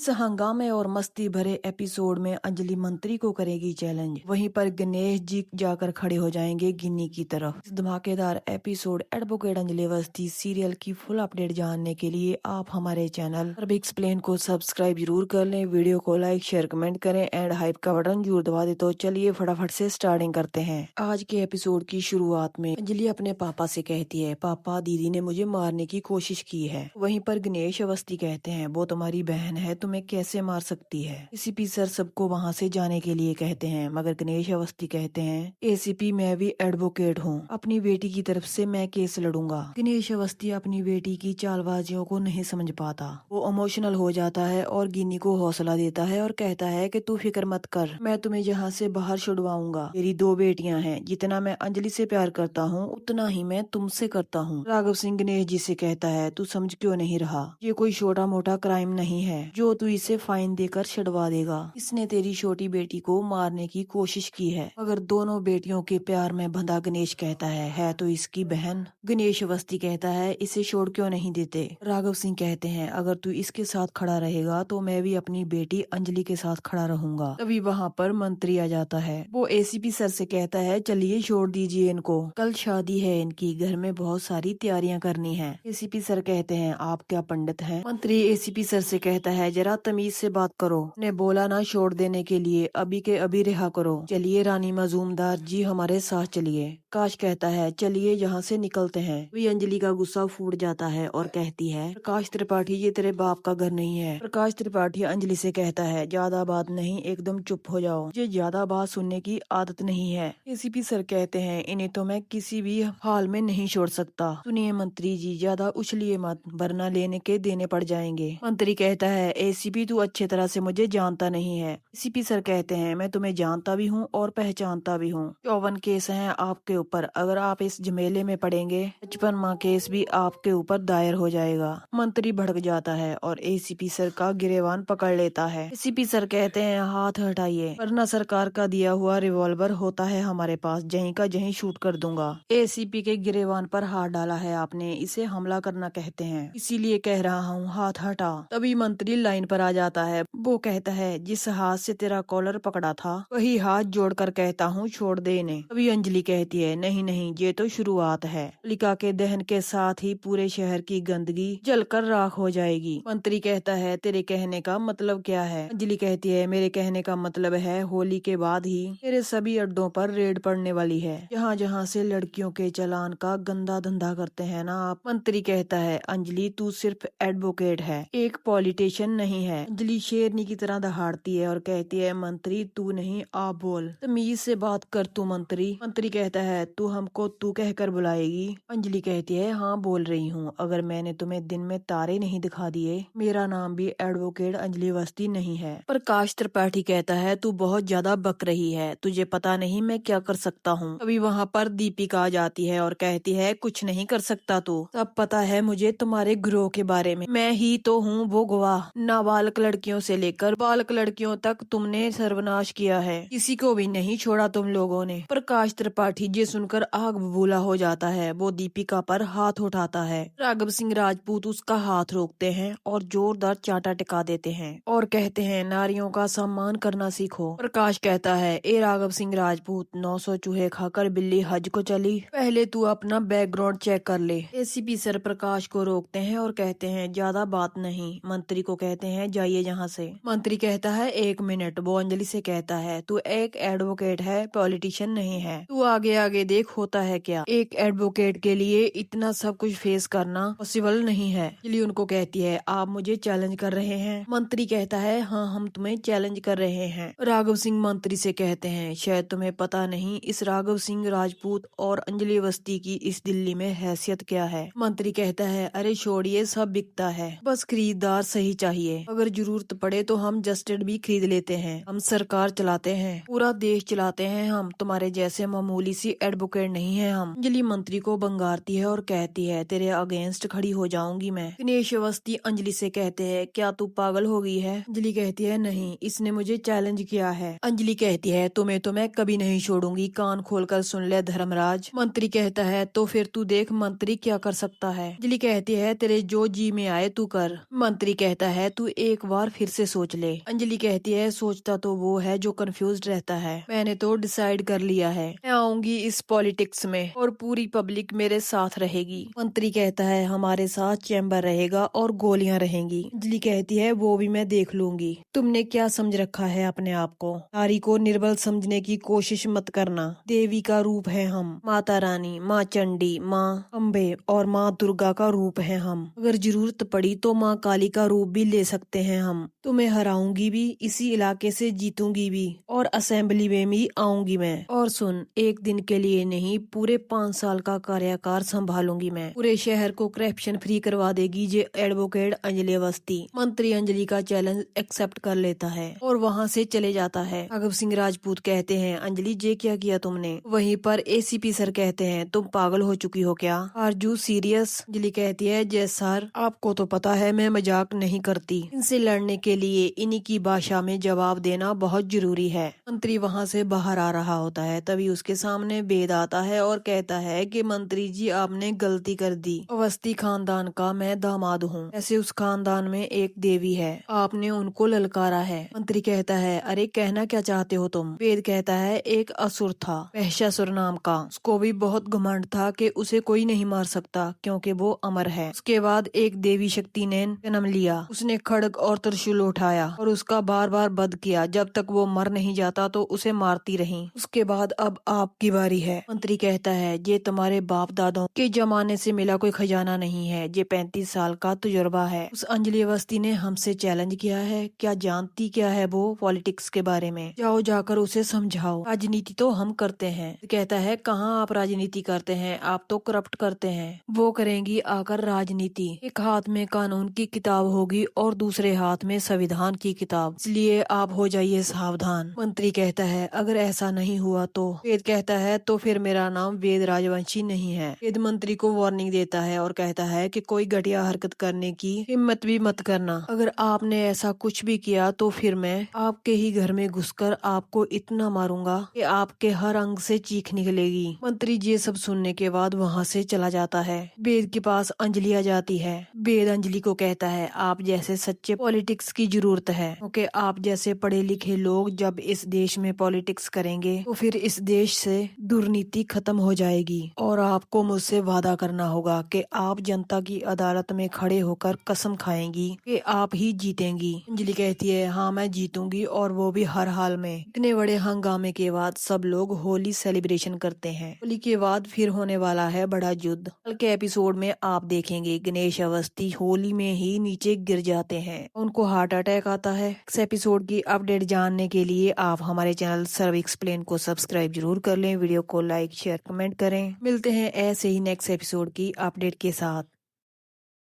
इस हंगामे और मस्ती भरे एपिसोड में अंजलि मंत्री को करेगी चैलेंज। वहीं पर गणेश जी जाकर खड़े हो जाएंगे गिन्नी की तरफ। इस धमाकेदार episode advocate Anjali Awasthi serial की फुल अपडेट जानने के लिए आप हमारे चैनल अरब एक्सप्लेन को सब्सक्राइब जरूर कर लें। वीडियो को लाइक शेयर कमेंट करें एंड हाइप का बटन जरूर दबा दे। तो चलिए फटाफट से स्टार्टिंग करते हैं। आज के एपिसोड की शुरुआत में अंजलि अपने पापा से कहती है, पापा दीदी ने मुझे मारने की कोशिश की है। वहीं पर गणेश अवस्थी कहते हैं, वो तुम्हारी बहन है, तुम्हें कैसे मार सकती है। एसीपी सर सबको वहां से जाने के लिए कहते हैं, मगर गणेश अवस्थी कहते हैं, एसीपी मैं भी एडवोकेट हूँ, अपनी बेटी की तरफ से मैं केस लड़ूंगा। गणेश अवस्थी अपनी बेटी की चालबाजियों को नहीं समझ पाता। वो इमोशनल हो जाता है और गिन्नी को हौसला देता है और कहता है कि तू फिक्र मत कर, मैं तुम्हें यहाँ से बाहर छुड़वाऊंगा। मेरी 2 बेटियां हैं, जितना मैं अंजलि से प्यार करता हूँ उतना ही मैं तुमसे करता हूँ। राघव सिंह गणेश जी से कहता है, तू समझ क्यों नहीं रहा, ये कोई छोटा मोटा क्राइम नहीं है जो तू इसे फाइन देकर छुड़वा देगा। इसने तेरी छोटी बेटी को मारने की कोशिश की है, मगर दोनों बेटियों के प्यार में बंधा। गणेश कहता है तो इसकी बहन। गणेश अवस्थी कहता है, इसे छोड़ क्यों नहीं देते। राघव सिंह कहते हैं, अगर तू इसके साथ खड़ा रहेगा तो मैं भी अपनी बेटी अंजलि के साथ खड़ा रहूंगा। तभी वहाँ पर मंत्री आ जाता है। वो एसीपी सर से कहता है, चलिए छोड़ दीजिए इनको, कल शादी है इनकी, घर में बहुत सारी तैयारियां करनी है। एसीपी सर कहते हैं, आप क्या पंडित हैं। मंत्री एसीपी सर से कहता है, जरा तमीज से बात करो, ने बोला ना छोड़ देने के लिए, अभी के अभी रिहा करो। चलिए रानी मजूमदार जी हमारे साथ चलिए। काश कहता है, चलिए यहाँ से निकलते हैं। वी अंजलि का गुस्सा फूट जाता है और कहती है, प्रकाश त्रिपाठी ये तेरे बाप का घर नहीं है। प्रकाश त्रिपाठी अंजलि से कहता है, ज्यादा बात नहीं, एकदम चुप हो जाओ, मुझे ज्यादा बात सुनने की आदत नहीं है। एसीपी सर कहते हैं, इन्हें तो मैं किसी भी हाल में नहीं छोड़ सकता। सुनिए मंत्री जी, ज्यादा उछलिए मत, वरना लेने के देने पड़ जाएंगे। मंत्री कहता है, एसीपी तू अच्छे तरह से मुझे जानता नहीं है। एसीपी सर कहते हैं, मैं तुम्हें जानता भी हूँ और पहचानता भी हूँ। 54 केस हैं आपके ऊपर, अगर आप इस झमेले में पड़ेंगे 55वां केस भी आपके ऊपर दायर हो जाएगा। मंत्री भड़क जाता है और एसीपी सर का गिरेबान पकड़ लेता है। एसीपी सर कहते हैं, हाथ हटाइए, वरना सरकार का दिया हुआ रिवॉल्वर होता है हमारे पास, जहीं का जहीं शूट कर दूंगा। एसीपी के गिरेबान पर हाथ डाला है आपने, इसे हमला करना कहते हैं, इसीलिए कह रहा हूँ हाथ हटा। तभी मंत्री लाइन पर आ जाता है। वो कहता है, जिस हाथ से तेरा कॉलर पकड़ा था वही हाथ जोड़कर कहता हूँ छोड़ दे इन्हें। तभी अंजलि कहती है, नहीं नहीं, ये तो शुरुआत है, लिका के दहन के साथ ही पूरे शहर की गंदगी जलकर राख हो जाएगी। मंत्री कहता है, तेरे कहने का मतलब क्या है। अंजलि कहती है, मेरे कहने का मतलब है होली के बाद ही तेरे सभी अड्डों पर रेड पड़ने वाली है, जहाँ जहाँ से लड़कियों के चालान का गंदा धंधा करते हैं ना आप। मंत्री कहता है, अंजलि तू सिर्फ एडवोकेट है, एक पॉलिटिशियन नहीं है। अंजलि शेरनी की तरह दहाड़ती है और कहती है, मंत्री तू नहीं आप बोल, तमीज से बात कर तू मंत्री। मंत्री कहता है, तू हमको तू कहकर बुलाएगी। अंजलि कहती है, हाँ बोल रही हूँ, अगर मैंने तुम्हें दिन में तारे नहीं दिखा दिए, मेरा नाम भी एडवोकेट अंजलि अवस्थी नहीं है। प्रकाश त्रिपाठी कहता है, तू बहुत ज्यादा बक रही है, तुझे पता नहीं मैं क्या कर सकता हूँ। अभी वहाँ पर दीपिका आ जाती है और कहती है, कुछ नहीं कर सकता तू, सब पता है मुझे तुम्हारे ग्रोह के बारे में, मैं ही तो हूँ वो गवाह। नाबालग लड़कियों से लेकर बालक लड़कियों तक तुमने सर्वनाश किया है, किसी को भी नहीं छोड़ा तुम लोगों ने। प्रकाश त्रिपाठी ये सुनकर आग बबूला हो जाता है। वो दीपिका पर हाथ उठाता है। राघव सिंह राजपूत उसका हाथ रोकते हैं और जोरदार चाटा टिका देते हैं और कहते हैं, नारियों का सम्मान करना सीखो। प्रकाश कहता है, ए राघव सिंह राजपूत, 900 चूहे खाकर बिल्ली हज को चली, पहले तू अपना बैकग्राउंड चेक कर ले। एसीपी सर प्रकाश को रोकते हैं और कहते हैं, ज्यादा बात नहीं। मंत्री को कहते हैं, जाइए यहाँ से। मंत्री कहता है, 1 मिनट। वो अंजलि से कहता है, तू एक एडवोकेट है, पॉलिटिशियन नहीं है, तू आगे आगे देख होता है क्या। एक एडवोकेट के लिए इतना सब कुछ फेस करना पॉसिबल नहीं है। अंजलि उनको कहती है, आप मुझे चैलेंज कर रहे हैं। मंत्री कहता है, हाँ हम तुम्हें चैलेंज कर रहे हैं। राघव सिंह मंत्री से कहते हैं, शायद तुम्हें पता नहीं इस राघव सिंह राजपूत और अंजलि अवस्थी की इस दिल्ली में हैसियत क्या है। मंत्री कहता है, अरे छोड़िए, सब बिकता है, बस खरीदार सही चाहिए, अगर जरूरत पड़े तो हम जस्टेड भी खरीद लेते हैं, हम सरकार चलाते हैं, पूरा देश चलाते हैं, हम तुम्हारे जैसे मामूली सी एडवोकेट नहीं है हम। अंजलि मंत्री को बंगारती है और कहती है, तेरे अगेंस्ट खड़ी हो जाऊंगी मैं। गणेश अवस्थी अंजलि से कहते हैं, क्या तू पागल हो गई है। अंजलि कहती है, नहीं, इसने मुझे चैलेंज किया है। अंजलि कहती है, तुम्हें तो मैं कभी नहीं छोड़ूंगी, कान खोलकर सुन ले धर्मराज। मंत्री कहता है, तो फिर तू देख मंत्री क्या कर सकता है। अंजलि कहती है, तेरे जो जी में आए तू कर। मंत्री कहता है, तू एक बार फिर से सोच ले। अंजलि कहती है सोचता तो वो है जो कंफ्यूज रहता है, मैंने तो डिसाइड कर लिया है, मैं आऊंगी इस पॉलिटिक्स में और पूरी पब्लिक मेरे साथ रहेगी। मंत्री कहता है हमारे साथ चैम्बर रहेगा और गोलियां रहेंगी। अंजलि कहती है वो भी मैं देख लूंगी। तुमने क्या समझ रखा है अपने आप को? नारी को निर्बल समझने की कोशिश मत करना। देवी का रूप है हम, माता रानी, माँ चंडी, माँ अम्बे और माँ दुर्गा का रूप है हम। अगर जरूरत पड़ी तो माँ काली का रूप भी ले सकते हैं हम। तुम्हें हराऊंगी भी, इसी इलाके से जीतूंगी भी और असेंबली में भी आऊंगी मैं। और सुन, एक दिन के लिए नहीं, पूरे 5 साल का कार्यकाल संभालूंगी मैं। पूरे शहर को करप्शन फ्री करवा देगी ये एडवोकेट अंजलि अवस्थी। मंत्री अंजलि का चैलेंज एक्सेप्ट कर लेता है और वहाँ से चले जाता है। राघव सिंह राजपूत कहते हैं अंजलि ये क्या किया तुमने? वहीं पर एसीपी सर कहते हैं तुम पागल हो चुकी हो क्या? Are you serious? अंजलि कहती है जय सर, आपको तो पता है मैं मजाक नहीं करती। इनसे लड़ने के लिए इन्हीं की भाषा में जवाब देना बहुत जरूरी है। मंत्री वहाँ से बाहर आ रहा होता है, तभी उसके सामने वेद आता है और कहता है कि मंत्री जी आपने गलती कर दी। अवस्थी खानदान का मैं दामाद हूँ, ऐसे उस खानदान में एक देवी है, आपने उनको ललकारा है। मंत्री कहता है अरे कहना क्या चाहते हो तुम? वेद कहता है एक असुर था महिषासुर नाम का, उसको भी बहुत घमंड था कि उसे कोई नहीं मार सकता क्योंकि वो अमर है। उसके बाद एक देवी शक्ति ने जन्म लिया, उसने खड्ग और त्रिशूल उठाया और उसका बार बार वध किया, जब तक वो मर नहीं जाता तो उसे मारती रही। उसके बाद अब आपकी बारी है। मंत्री कहता है ये तुम्हारे बाप दादों के जमाने से मिला कोई खजाना नहीं है, ये 35 साल का तजुर्बा है। उस अंजलि अवस्थी ने हमसे चैलेंज किया है, क्या जानती क्या है वो पॉलिटिक्स के बारे में? जाओ जाकर उसे समझाओ, राजनीति तो हम करते हैं। कहता है कहाँ आप राजनीति करते हैं, आप तो करप्ट करते हैं। वो करेंगी आकर राजनीति। एक हाथ में कानून की किताब होगी और दूसरे हाथ में संविधान की किताब, इसलिए आप हो जाइए सावधान। मंत्री कहता है अगर ऐसा नहीं हुआ तो? वेद कहता है तो फिर मेरा नाम वेद राजवंशी नहीं है। वेद मंत्री को वार्निंग देता है और कहता है कि कोई घटिया हरकत करने की हिम्मत भी मत करना। अगर आपने ऐसा कुछ भी किया तो फिर मैं आपके ही घर में घुसकर आपको इतना मारूंगा कि आपके हर अंग से चीख निकलेगी। मंत्री ये सब सुनने के बाद वहाँ से चला जाता है। वेद के पास अंजलि आ जाती है। वेद अंजलि को कहता है आप जैसे सच्चे पॉलिटिक्स की जरूरत है, क्योंकि आप जैसे पढ़े लिखे लोग जब इस देश में पॉलिटिक्स करेंगे तो फिर इस देश से दुर्नीति खत्म हो जाएगी। और आपको मुझसे वादा करना होगा कि आप जनता की अदालत में खड़े होकर कसम खाएंगी कि आप ही जीतेंगी। अंजलि कहती है हाँ मैं जीतूंगी और वो भी हर हाल में। इतने बड़े हंगामे के बाद सब लोग होली सेलिब्रेशन करते हैं। होली के बाद फिर होने वाला है बड़ा युद्ध। कल के एपिसोड में आप देखेंगे गणेश अवस्थी होली में ही नीचे गिर जाते हैं, उनको हार्ट अटैक आता है। इस एपिसोड की अपडेट जानने के लिए आप हमारे चैनल सर्व एक्सप्लेन को सब्सक्राइब जरूर कर लें, वीडियो को लाइक शेयर कमेंट करें। मिलते हैं ऐसे ही नेक्स्ट एपिसोड की अपडेट के साथ।